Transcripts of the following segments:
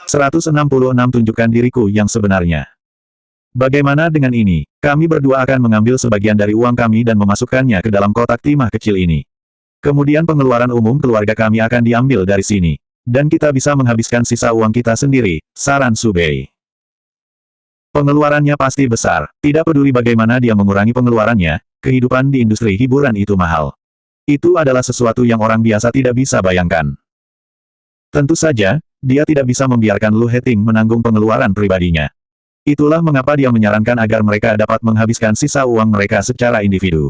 166 tunjukkan diriku yang sebenarnya. Bagaimana dengan ini? Kami berdua akan mengambil sebagian dari uang kami dan memasukkannya ke dalam kotak timah kecil ini. Kemudian pengeluaran umum keluarga kami akan diambil dari sini. Dan kita bisa menghabiskan sisa uang kita sendiri, saran Su Bei. Pengeluarannya pasti besar, tidak peduli bagaimana dia mengurangi pengeluarannya, kehidupan di industri hiburan itu mahal. Itu adalah sesuatu yang orang biasa tidak bisa bayangkan. Tentu saja, dia tidak bisa membiarkan Lu Heting menanggung pengeluaran pribadinya. Itulah mengapa dia menyarankan agar mereka dapat menghabiskan sisa uang mereka secara individu.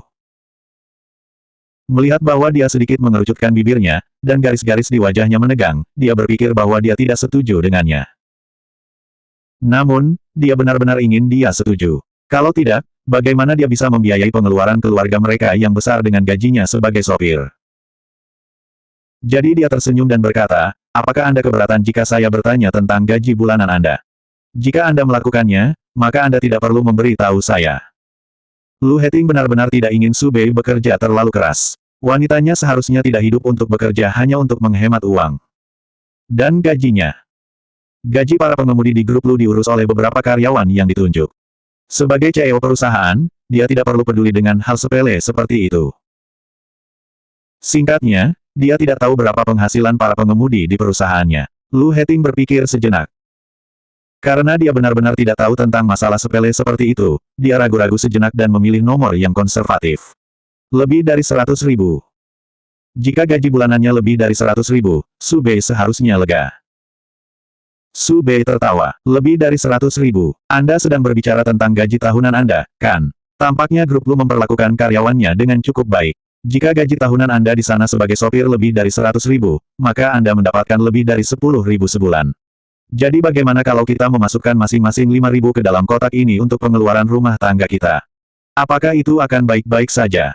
Melihat bahwa dia sedikit mengerucutkan bibirnya, dan garis-garis di wajahnya menegang, dia berpikir bahwa dia tidak setuju dengannya. Namun, dia benar-benar ingin dia setuju. Kalau tidak, bagaimana dia bisa membiayai pengeluaran keluarga mereka yang besar dengan gajinya sebagai sopir? Jadi dia tersenyum dan berkata, apakah Anda keberatan jika saya bertanya tentang gaji bulanan Anda? Jika Anda melakukannya, maka Anda tidak perlu memberi tahu saya. Lu Heting benar-benar tidak ingin Su Bei bekerja terlalu keras. Wanitanya seharusnya tidak hidup untuk bekerja hanya untuk menghemat uang. Dan gajinya. Gaji para pengemudi di grup Lu diurus oleh beberapa karyawan yang ditunjuk. Sebagai CEO perusahaan, dia tidak perlu peduli dengan hal sepele seperti itu. Singkatnya, dia tidak tahu berapa penghasilan para pengemudi di perusahaannya. Lu Heting berpikir sejenak. Karena dia benar-benar tidak tahu tentang masalah sepele seperti itu, dia ragu-ragu sejenak dan memilih nomor yang konservatif. Lebih dari 100.000. Jika gaji bulanannya lebih dari 100.000, Su Bei seharusnya lega. Su Bei tertawa. Lebih dari 100.000. Anda sedang berbicara tentang gaji tahunan Anda, kan? Tampaknya grup Lu memperlakukan karyawannya dengan cukup baik. Jika gaji tahunan Anda di sana sebagai sopir lebih dari 100.000, maka Anda mendapatkan lebih dari 10.000 sebulan. Jadi bagaimana kalau kita memasukkan masing-masing 5.000 ke dalam kotak ini untuk pengeluaran rumah tangga kita? Apakah itu akan baik-baik saja?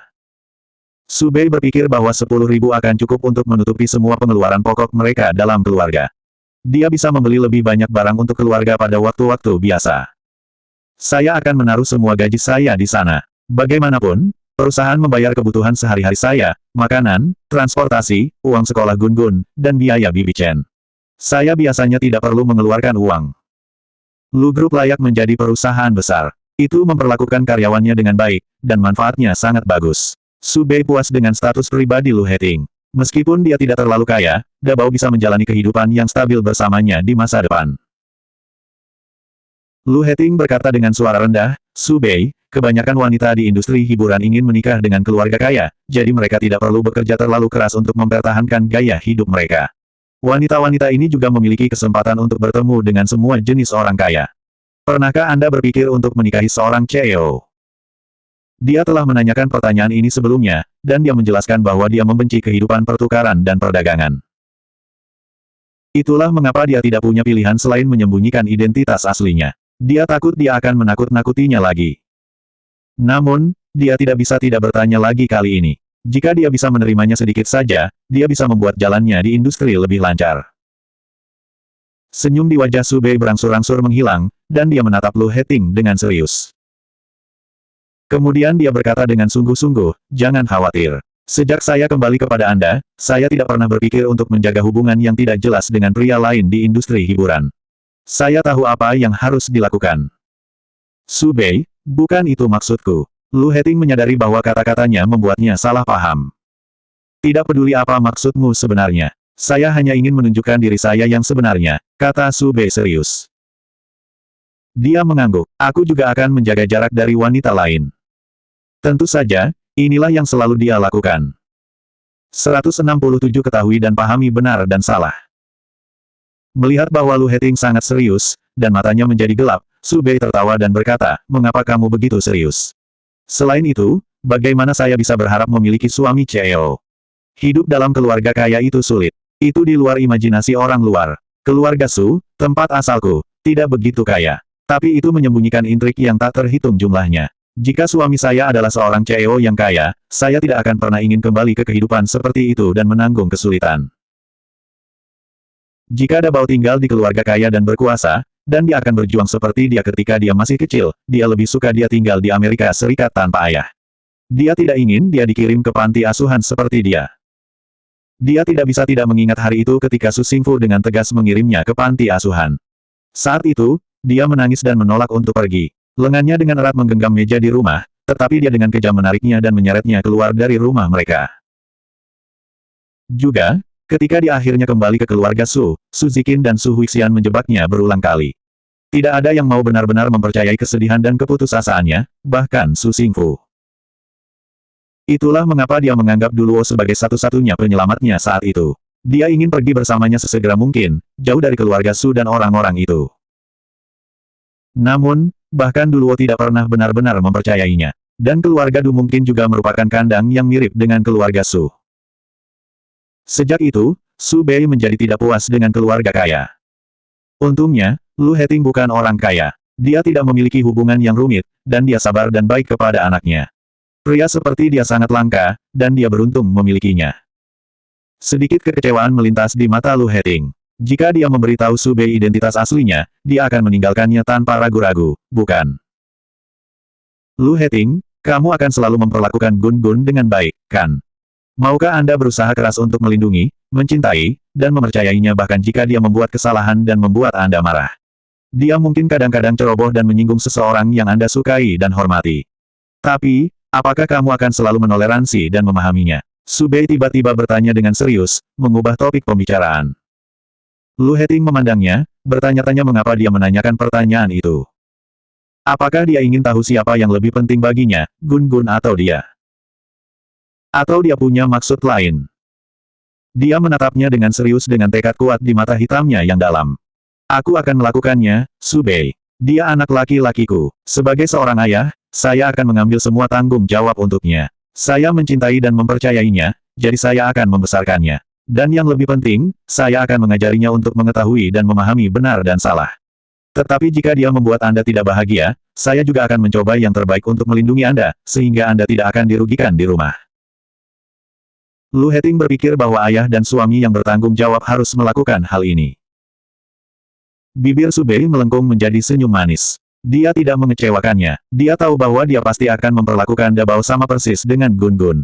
Su Bei berpikir bahwa 10.000 akan cukup untuk menutupi semua pengeluaran pokok mereka dalam keluarga. Dia bisa membeli lebih banyak barang untuk keluarga pada waktu-waktu biasa. Saya akan menaruh semua gaji saya di sana. Bagaimanapun, perusahaan membayar kebutuhan sehari-hari saya, makanan, transportasi, uang sekolah Gun-Gun, dan biaya Bibi Chen. Saya biasanya tidak perlu mengeluarkan uang. Lu Group layak menjadi perusahaan besar. Itu memperlakukan karyawannya dengan baik, dan manfaatnya sangat bagus. Su Bei puas dengan status pribadi Lu Heting. Meskipun dia tidak terlalu kaya, Dabao bisa menjalani kehidupan yang stabil bersamanya di masa depan. Lu Heting berkata dengan suara rendah, Su Bei, kebanyakan wanita di industri hiburan ingin menikah dengan keluarga kaya, jadi mereka tidak perlu bekerja terlalu keras untuk mempertahankan gaya hidup mereka. Wanita-wanita ini juga memiliki kesempatan untuk bertemu dengan semua jenis orang kaya. Pernahkah Anda berpikir untuk menikahi seorang CEO? Dia telah menanyakan pertanyaan ini sebelumnya, dan dia menjelaskan bahwa dia membenci kehidupan pertukaran dan perdagangan. Itulah mengapa dia tidak punya pilihan selain menyembunyikan identitas aslinya. Dia takut dia akan menakut-nakutinya lagi. Namun, dia tidak bisa tidak bertanya lagi kali ini. Jika dia bisa menerimanya sedikit saja, dia bisa membuat jalannya di industri lebih lancar. Senyum di wajah Su Bei berangsur-angsur menghilang, dan dia menatap Lu Heting dengan serius. Kemudian dia berkata dengan sungguh-sungguh, jangan khawatir. Sejak saya kembali kepada Anda, saya tidak pernah berpikir untuk menjaga hubungan yang tidak jelas dengan pria lain di industri hiburan. Saya tahu apa yang harus dilakukan. Su Bei, bukan itu maksudku. Lu Heting menyadari bahwa kata-katanya membuatnya salah paham. Tidak peduli apa maksudmu sebenarnya. Saya hanya ingin menunjukkan diri saya yang sebenarnya, kata Su Bei serius. Dia mengangguk. Aku juga akan menjaga jarak dari wanita lain. Tentu saja, inilah yang selalu dia lakukan. 167 Ketahui dan pahami benar dan salah. Melihat bahwa Lu Heting sangat serius, dan matanya menjadi gelap, Su Bei tertawa dan berkata, mengapa kamu begitu serius? Selain itu, bagaimana saya bisa berharap memiliki suami CEO? Hidup dalam keluarga kaya itu sulit. Itu di luar imajinasi orang luar. Keluarga Su, tempat asalku, tidak begitu kaya. Tapi itu menyembunyikan intrik yang tak terhitung jumlahnya. Jika suami saya adalah seorang CEO yang kaya, saya tidak akan pernah ingin kembali ke kehidupan seperti itu dan menanggung kesulitan. Jika Dabao tinggal di keluarga kaya dan berkuasa, dan dia akan berjuang seperti dia ketika dia masih kecil, dia lebih suka dia tinggal di Amerika Serikat tanpa ayah. Dia tidak ingin dia dikirim ke panti asuhan seperti dia. Dia tidak bisa tidak mengingat hari itu ketika Su Xingfu dengan tegas mengirimnya ke panti asuhan. Saat itu, dia menangis dan menolak untuk pergi. Lengannya dengan erat menggenggam meja di rumah, tetapi dia dengan kejam menariknya dan menyeretnya keluar dari rumah mereka. Juga, ketika dia akhirnya kembali ke keluarga Su, Su Ziqin dan Su Huixian menjebaknya berulang kali. Tidak ada yang mau benar-benar mempercayai kesedihan dan keputusasaannya, bahkan Su Xingfu. Itulah mengapa dia menganggap Duluo sebagai satu-satunya penyelamatnya saat itu. Dia ingin pergi bersamanya sesegera mungkin, jauh dari keluarga Su dan orang-orang itu. Namun, bahkan Duluo tidak pernah benar-benar mempercayainya. Dan keluarga Du mungkin juga merupakan kandang yang mirip dengan keluarga Su. Sejak itu, Su Bei menjadi tidak puas dengan keluarga kaya. Untungnya, Lu Heting bukan orang kaya. Dia tidak memiliki hubungan yang rumit, dan dia sabar dan baik kepada anaknya. Pria seperti dia sangat langka, dan dia beruntung memilikinya. Sedikit kekecewaan melintas di mata Lu Heting. Jika dia memberitahu Su Bei identitas aslinya, dia akan meninggalkannya tanpa ragu-ragu, bukan? Lu Heting, kamu akan selalu memperlakukan Gun Gun dengan baik, kan? Maukah Anda berusaha keras untuk melindungi, mencintai, dan mempercayainya bahkan jika dia membuat kesalahan dan membuat Anda marah? Dia mungkin kadang-kadang ceroboh dan menyinggung seseorang yang Anda sukai dan hormati. Tapi, apakah kamu akan selalu menoleransi dan memahaminya? Su Bei tiba-tiba bertanya dengan serius, mengubah topik pembicaraan. Lu Heting memandangnya, bertanya-tanya mengapa dia menanyakan pertanyaan itu. Apakah dia ingin tahu siapa yang lebih penting baginya, Gun Gun atau dia? Atau dia punya maksud lain? Dia menatapnya dengan serius dengan tekad kuat di mata hitamnya yang dalam. Aku akan melakukannya, Su Bei. Dia anak laki-lakiku. Sebagai seorang ayah, saya akan mengambil semua tanggung jawab untuknya. Saya mencintai dan mempercayainya, jadi saya akan membesarkannya. Dan yang lebih penting, saya akan mengajarinya untuk mengetahui dan memahami benar dan salah. Tetapi jika dia membuat Anda tidak bahagia, saya juga akan mencoba yang terbaik untuk melindungi Anda, sehingga Anda tidak akan dirugikan di rumah. Lu Heting berpikir bahwa ayah dan suami yang bertanggung jawab harus melakukan hal ini. Bibir Su Bei melengkung menjadi senyum manis. Dia tidak mengecewakannya. Dia tahu bahwa dia pasti akan memperlakukan Dabao sama persis dengan Gun Gun.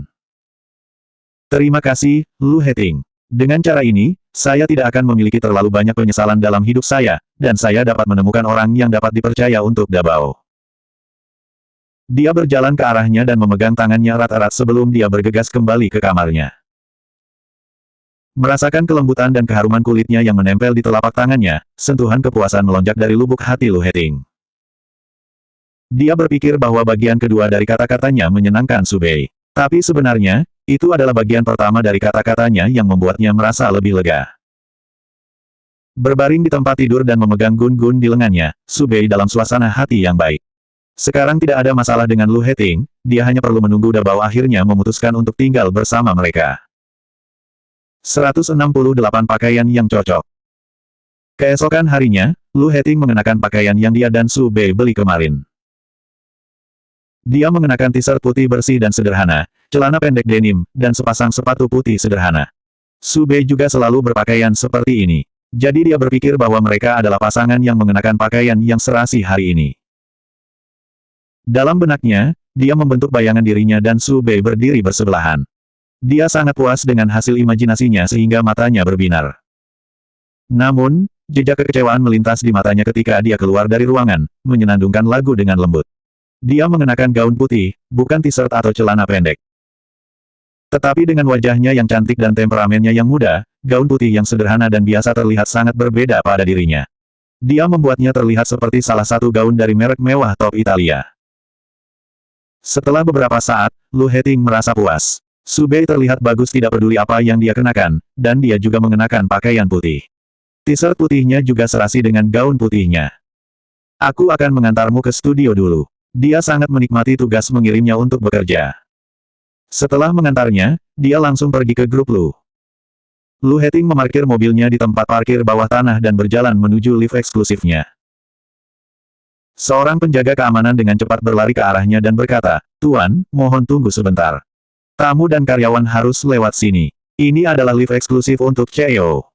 Terima kasih, Lu Heting. Dengan cara ini, saya tidak akan memiliki terlalu banyak penyesalan dalam hidup saya, dan saya dapat menemukan orang yang dapat dipercaya untuk Dabao. Dia berjalan ke arahnya dan memegang tangannya erat-erat sebelum dia bergegas kembali ke kamarnya. Merasakan kelembutan dan keharuman kulitnya yang menempel di telapak tangannya, sentuhan kepuasan melonjak dari lubuk hati Lu Heting. Dia berpikir bahwa bagian kedua dari kata-katanya menyenangkan Su Bei. Tapi sebenarnya, itu adalah bagian pertama dari kata-katanya yang membuatnya merasa lebih lega. Berbaring di tempat tidur dan memegang Gun Gun di lengannya, Su Bei dalam suasana hati yang baik. Sekarang tidak ada masalah dengan Lu Heting, dia hanya perlu menunggu Dabao akhirnya memutuskan untuk tinggal bersama mereka. 168 pakaian yang cocok. Keesokan harinya, Lu Heting mengenakan pakaian yang dia dan Su Bei beli kemarin. Dia mengenakan t-shirt putih bersih dan sederhana, celana pendek denim, dan sepasang sepatu putih sederhana. Su Bei juga selalu berpakaian seperti ini. Jadi dia berpikir bahwa mereka adalah pasangan yang mengenakan pakaian yang serasi hari ini. Dalam benaknya, dia membentuk bayangan dirinya dan Su Bei berdiri bersebelahan. Dia sangat puas dengan hasil imajinasinya sehingga matanya berbinar. Namun, jejak kekecewaan melintas di matanya ketika dia keluar dari ruangan, menyenandungkan lagu dengan lembut. Dia mengenakan gaun putih, bukan t-shirt atau celana pendek. Tetapi dengan wajahnya yang cantik dan temperamennya yang muda, gaun putih yang sederhana dan biasa terlihat sangat berbeda pada dirinya. Dia membuatnya terlihat seperti salah satu gaun dari merek mewah top Italia. Setelah beberapa saat, Lu Heting merasa puas. Su Bei terlihat bagus tidak peduli apa yang dia kenakan, dan dia juga mengenakan pakaian putih. T-shirt putihnya juga serasi dengan gaun putihnya. Aku akan mengantarmu ke studio dulu. Dia sangat menikmati tugas mengirimnya untuk bekerja. Setelah mengantarnya, dia langsung pergi ke grup Lu. Lu Heting memarkir mobilnya di tempat parkir bawah tanah dan berjalan menuju lift eksklusifnya. Seorang penjaga keamanan dengan cepat berlari ke arahnya dan berkata, "Tuan, mohon tunggu sebentar. Tamu dan karyawan harus lewat sini. Ini adalah lift eksklusif untuk CEO."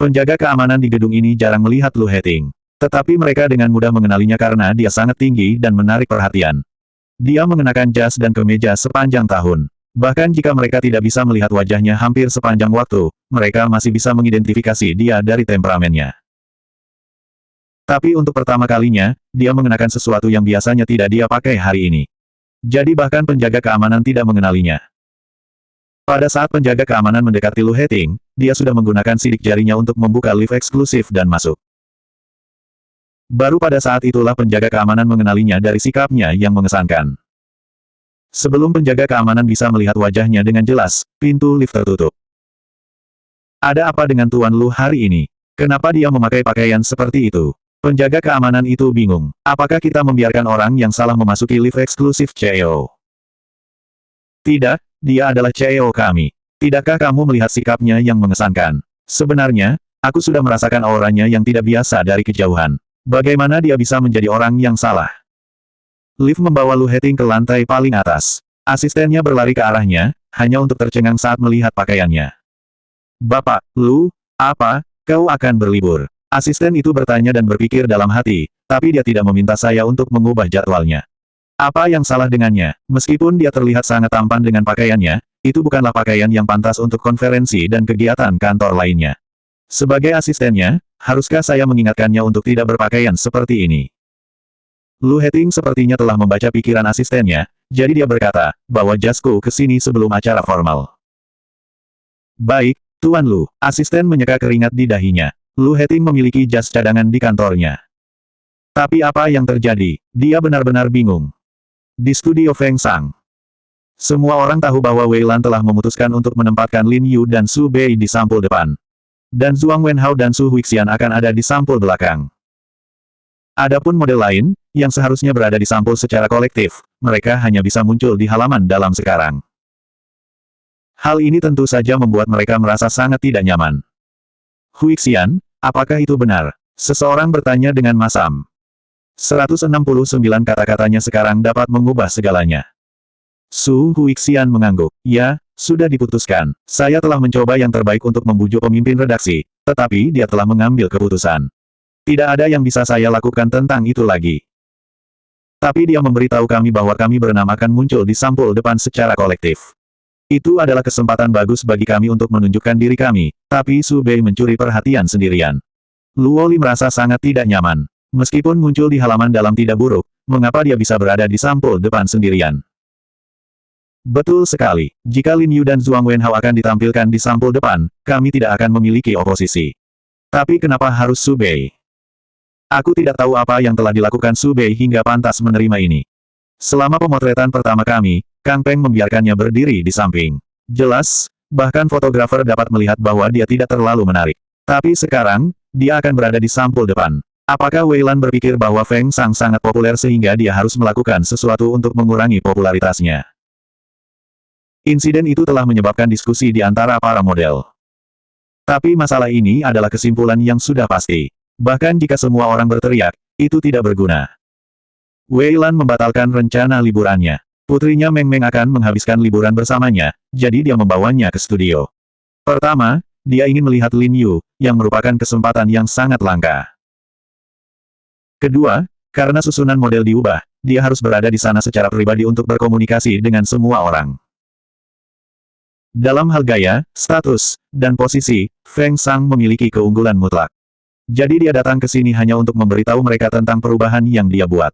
Penjaga keamanan di gedung ini jarang melihat Lu Heting. Tetapi mereka dengan mudah mengenalinya karena dia sangat tinggi dan menarik perhatian. Dia mengenakan jas dan kemeja sepanjang tahun. Bahkan jika mereka tidak bisa melihat wajahnya hampir sepanjang waktu, mereka masih bisa mengidentifikasi dia dari temperamennya. Tapi untuk pertama kalinya, dia mengenakan sesuatu yang biasanya tidak dia pakai hari ini. Jadi bahkan penjaga keamanan tidak mengenalinya. Pada saat penjaga keamanan mendekati Lu Heting, dia sudah menggunakan sidik jarinya untuk membuka lift eksklusif dan masuk. Baru pada saat itulah penjaga keamanan mengenalinya dari sikapnya yang mengesankan. Sebelum penjaga keamanan bisa melihat wajahnya dengan jelas, pintu lift tertutup. Ada apa dengan Tuan Lu hari ini? Kenapa dia memakai pakaian seperti itu? Penjaga keamanan itu bingung. Apakah kita membiarkan orang yang salah memasuki lift eksklusif CEO? Tidak, dia adalah CEO kami. Tidakkah kamu melihat sikapnya yang mengesankan? Sebenarnya, aku sudah merasakan auranya yang tidak biasa dari kejauhan. Bagaimana dia bisa menjadi orang yang salah? Lift membawa Lu Heting ke lantai paling atas. Asistennya berlari ke arahnya, hanya untuk tercengang saat melihat pakaiannya. Bapak, Lu, apa, kau akan berlibur? Asisten itu bertanya dan berpikir dalam hati, tapi dia tidak meminta saya untuk mengubah jadwalnya. Apa yang salah dengannya? Meskipun dia terlihat sangat tampan dengan pakaiannya, itu bukanlah pakaian yang pantas untuk konferensi dan kegiatan kantor lainnya. Sebagai asistennya, haruskah saya mengingatkannya untuk tidak berpakaian seperti ini? Lu Heting sepertinya telah membaca pikiran asistennya, jadi dia berkata, bawa jasku ke sini sebelum acara formal. Baik, Tuan Lu. Asisten menyeka keringat di dahinya. Lu Heting memiliki jas cadangan di kantornya. Tapi apa yang terjadi? Dia benar-benar bingung. Di studio Feng Sang, semua orang tahu bahwa Wei Lan telah memutuskan untuk menempatkan Lin Yu dan Su Bei di sampul depan. Dan Zhuang Wenhao dan Su Huixian akan ada di sampul belakang. Adapun model lain, yang seharusnya berada di sampul secara kolektif, mereka hanya bisa muncul di halaman dalam sekarang. Hal ini tentu saja membuat mereka merasa sangat tidak nyaman. Huixian, apakah itu benar? Seseorang bertanya dengan masam. 169 kata-katanya sekarang dapat mengubah segalanya. Su Huixian mengangguk. Ya, sudah diputuskan. Saya telah mencoba yang terbaik untuk membujuk pemimpin redaksi, tetapi dia telah mengambil keputusan. Tidak ada yang bisa saya lakukan tentang itu lagi. Tapi dia memberitahu kami bahwa kami berenam akan muncul di sampul depan secara kolektif. Itu adalah kesempatan bagus bagi kami untuk menunjukkan diri kami, tapi Su Bei mencuri perhatian sendirian. Luo Li merasa sangat tidak nyaman. Meskipun muncul di halaman dalam tidak buruk, mengapa dia bisa berada di sampul depan sendirian? Betul sekali. Jika Lin Yu dan Zhuang Wenhao akan ditampilkan di sampul depan, kami tidak akan memiliki oposisi. Tapi kenapa harus Su Bei? Aku tidak tahu apa yang telah dilakukan Su Bei hingga pantas menerima ini. Selama pemotretan pertama kami, Kang Peng membiarkannya berdiri di samping. Jelas, bahkan fotografer dapat melihat bahwa dia tidak terlalu menarik. Tapi sekarang, dia akan berada di sampul depan. Apakah Wei Lan berpikir bahwa Feng Sang sangat populer sehingga dia harus melakukan sesuatu untuk mengurangi popularitasnya? Insiden itu telah menyebabkan diskusi di antara para model. Tapi masalah ini adalah kesimpulan yang sudah pasti. Bahkan jika semua orang berteriak, itu tidak berguna. Wei Lan membatalkan rencana liburannya. Putrinya Meng Meng akan menghabiskan liburan bersamanya, jadi dia membawanya ke studio. Pertama, dia ingin melihat Lin Yu, yang merupakan kesempatan yang sangat langka. Kedua, karena susunan model diubah, dia harus berada di sana secara pribadi untuk berkomunikasi dengan semua orang. Dalam hal gaya, status, dan posisi, Feng Sang memiliki keunggulan mutlak. Jadi dia datang ke sini hanya untuk memberitahu mereka tentang perubahan yang dia buat.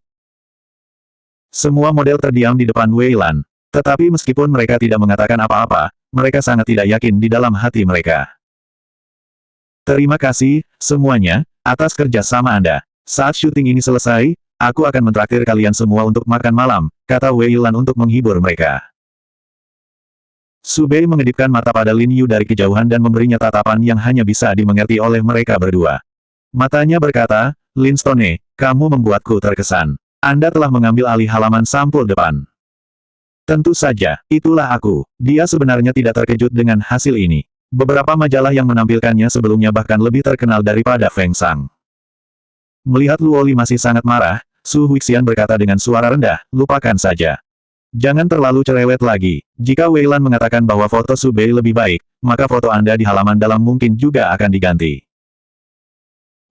Semua model terdiam di depan Wei Lan. Tetapi meskipun mereka tidak mengatakan apa-apa, mereka sangat tidak yakin di dalam hati mereka. Terima kasih, semuanya, atas kerja sama Anda. Saat syuting ini selesai, aku akan mentraktir kalian semua untuk makan malam, kata Wei Lan untuk menghibur mereka. Su Bei mengedipkan mata pada Lin Yu dari kejauhan dan memberinya tatapan yang hanya bisa dimengerti oleh mereka berdua. Matanya berkata, Lin Stone, kamu membuatku terkesan. Anda telah mengambil alih halaman sampul depan. Tentu saja, itulah aku. Dia sebenarnya tidak terkejut dengan hasil ini. Beberapa majalah yang menampilkannya sebelumnya bahkan lebih terkenal daripada Feng Sang. Melihat Luo Li masih sangat marah, Su Huixian berkata dengan suara rendah, lupakan saja. Jangan terlalu cerewet lagi. Jika Wei Lan mengatakan bahwa foto Su Bei lebih baik, maka foto Anda di halaman dalam mungkin juga akan diganti.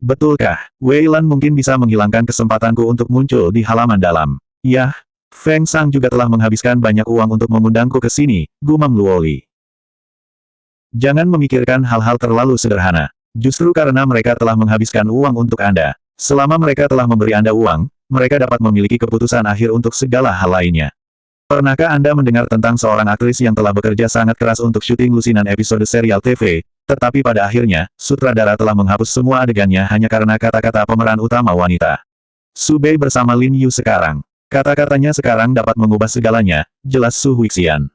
Betulkah, Wei Lan mungkin bisa menghilangkan kesempatanku untuk muncul di halaman dalam? Yah, Feng Sang juga telah menghabiskan banyak uang untuk mengundangku ke sini, gumam Luoli. Jangan memikirkan hal-hal terlalu sederhana. Justru karena mereka telah menghabiskan uang untuk Anda. Selama mereka telah memberi Anda uang, mereka dapat memiliki keputusan akhir untuk segala hal lainnya. Pernahkah Anda mendengar tentang seorang aktris yang telah bekerja sangat keras untuk syuting lusinan episode serial TV, tetapi pada akhirnya, sutradara telah menghapus semua adegannya hanya karena kata-kata pemeran utama wanita. Su Bei bersama Lin Yu sekarang. Kata-katanya sekarang dapat mengubah segalanya, jelas Su Huixian.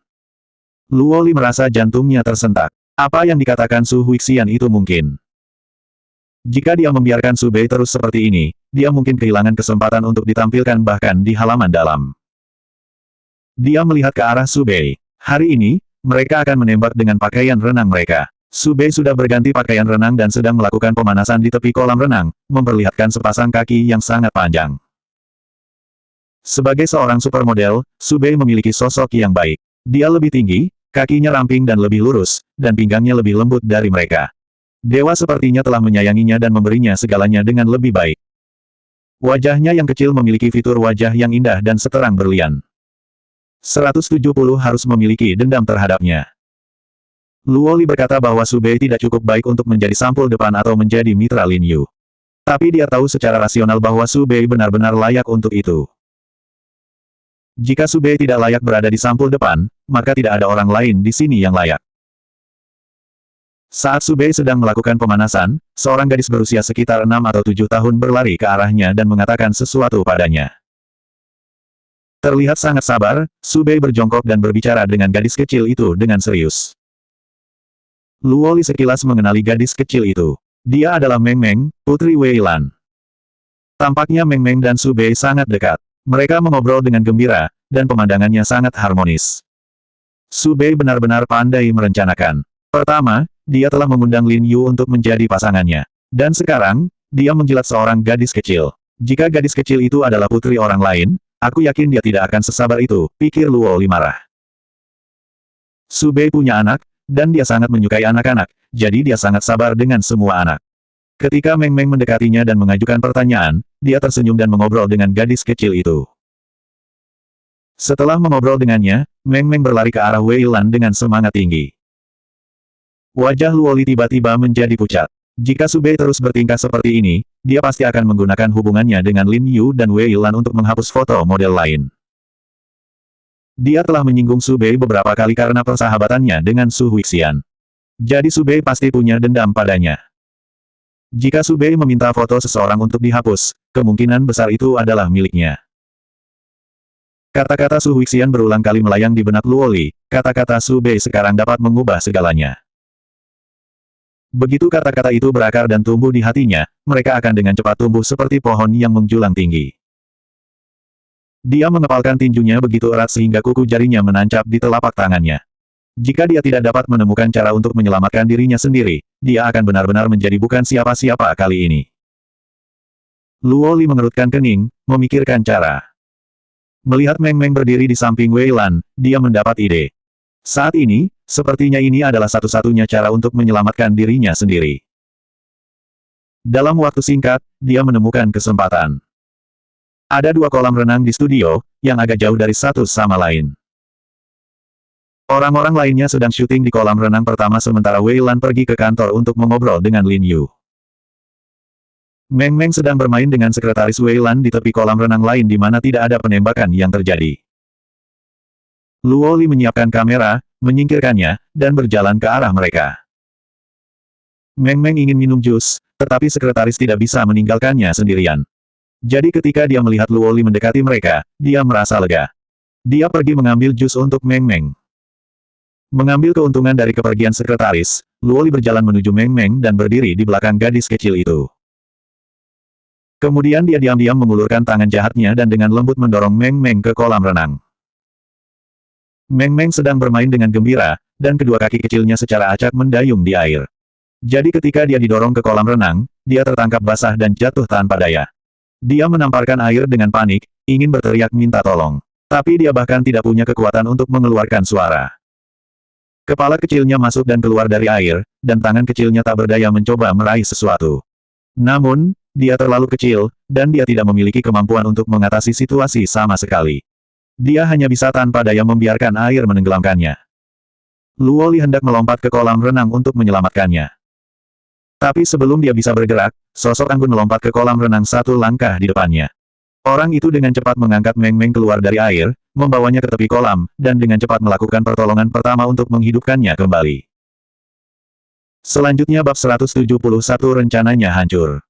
Luoli merasa jantungnya tersentak. Apa yang dikatakan Su Huixian itu mungkin. Jika dia membiarkan Su Bei terus seperti ini, dia mungkin kehilangan kesempatan untuk ditampilkan bahkan di halaman dalam. Dia melihat ke arah Su Bei. Hari ini, mereka akan menembak dengan pakaian renang mereka. Su Bei sudah berganti pakaian renang dan sedang melakukan pemanasan di tepi kolam renang, memperlihatkan sepasang kaki yang sangat panjang. Sebagai seorang supermodel, Su Bei memiliki sosok yang baik. Dia lebih tinggi, kakinya ramping dan lebih lurus, dan pinggangnya lebih lembut dari mereka. Dewa sepertinya telah menyayanginya dan memberinya segalanya dengan lebih baik. Wajahnya yang kecil memiliki fitur wajah yang indah dan seterang berlian. 170 harus memiliki dendam terhadapnya. Luoli berkata bahwa Su Bei tidak cukup baik untuk menjadi sampul depan atau menjadi mitra Lin Yu. Tapi dia tahu secara rasional bahwa Su Bei benar-benar layak untuk itu. Jika Su Bei tidak layak berada di sampul depan, maka tidak ada orang lain di sini yang layak. Saat Su Bei sedang melakukan pemanasan, seorang gadis berusia sekitar 6 atau 7 tahun berlari ke arahnya dan mengatakan sesuatu padanya. Terlihat sangat sabar, Su Bei berjongkok dan berbicara dengan gadis kecil itu dengan serius. Luoli sekilas mengenali gadis kecil itu. Dia adalah Meng Meng, putri Wei Lan. Tampaknya Meng Meng dan Su Bei sangat dekat. Mereka mengobrol dengan gembira, dan pemandangannya sangat harmonis. Su Bei benar-benar pandai merencanakan. Pertama, dia telah mengundang Lin Yu untuk menjadi pasangannya. Dan sekarang, dia menjilat seorang gadis kecil. Jika gadis kecil itu adalah putri orang lain, aku yakin dia tidak akan sesabar itu, pikir Luoli marah. Su Bei punya anak, dan dia sangat menyukai anak-anak, jadi dia sangat sabar dengan semua anak. Ketika Meng Meng mendekatinya dan mengajukan pertanyaan, dia tersenyum dan mengobrol dengan gadis kecil itu. Setelah mengobrol dengannya, Meng Meng berlari ke arah Wei Lan dengan semangat tinggi. Wajah Luoli tiba-tiba menjadi pucat. Jika Su Bei terus bertingkah seperti ini, dia pasti akan menggunakan hubungannya dengan Lin Yu dan Wei Lan untuk menghapus foto model lain. Dia telah menyinggung Su Bei beberapa kali karena persahabatannya dengan Su Huixian. Jadi Su Bei pasti punya dendam padanya. Jika Su Bei meminta foto seseorang untuk dihapus, kemungkinan besar itu adalah miliknya. Kata-kata Su Huixian berulang kali melayang di benak Luoli, kata-kata Su Bei sekarang dapat mengubah segalanya. Begitu kata-kata itu berakar dan tumbuh di hatinya, mereka akan dengan cepat tumbuh seperti pohon yang menjulang tinggi. Dia mengepalkan tinjunya begitu erat sehingga kuku jarinya menancap di telapak tangannya. Jika dia tidak dapat menemukan cara untuk menyelamatkan dirinya sendiri, dia akan benar-benar menjadi bukan siapa-siapa kali ini. Luoli mengerutkan kening, memikirkan cara. Melihat Meng Meng berdiri di samping Wei Lan, dia mendapat ide. Saat ini, sepertinya ini adalah satu-satunya cara untuk menyelamatkan dirinya sendiri. Dalam waktu singkat, dia menemukan kesempatan. Ada 2 kolam renang di studio, yang agak jauh dari satu sama lain. Orang-orang lainnya sedang syuting di kolam renang pertama sementara Wei Lan pergi ke kantor untuk mengobrol dengan Lin Yu. Meng Meng sedang bermain dengan sekretaris Wei Lan di tepi kolam renang lain di mana tidak ada penembakan yang terjadi. Luoli menyiapkan kamera, menyingkirkannya, dan berjalan ke arah mereka. Meng Meng ingin minum jus, tetapi sekretaris tidak bisa meninggalkannya sendirian. Jadi ketika dia melihat Luoli mendekati mereka, dia merasa lega. Dia pergi mengambil jus untuk Meng Meng. Mengambil keuntungan dari kepergian sekretaris, Luoli berjalan menuju Meng Meng dan berdiri di belakang gadis kecil itu. Kemudian dia diam-diam mengulurkan tangan jahatnya dan dengan lembut mendorong Meng Meng ke kolam renang. Meng Meng sedang bermain dengan gembira, dan kedua kaki kecilnya secara acak mendayung di air. Jadi ketika dia didorong ke kolam renang, dia tertangkap basah dan jatuh tanpa daya. Dia menamparkan air dengan panik, ingin berteriak minta tolong. Tapi dia bahkan tidak punya kekuatan untuk mengeluarkan suara. Kepala kecilnya masuk dan keluar dari air, dan tangan kecilnya tak berdaya mencoba meraih sesuatu. Namun, dia terlalu kecil, dan dia tidak memiliki kemampuan untuk mengatasi situasi sama sekali. Dia hanya bisa tanpa daya membiarkan air menenggelamkannya. Luoli hendak melompat ke kolam renang untuk menyelamatkannya. Tapi sebelum dia bisa bergerak, sosok anggun melompat ke kolam renang satu langkah di depannya. Orang itu dengan cepat mengangkat Meng Meng keluar dari air, membawanya ke tepi kolam, dan dengan cepat melakukan pertolongan pertama untuk menghidupkannya kembali. Selanjutnya bab 171 rencananya hancur.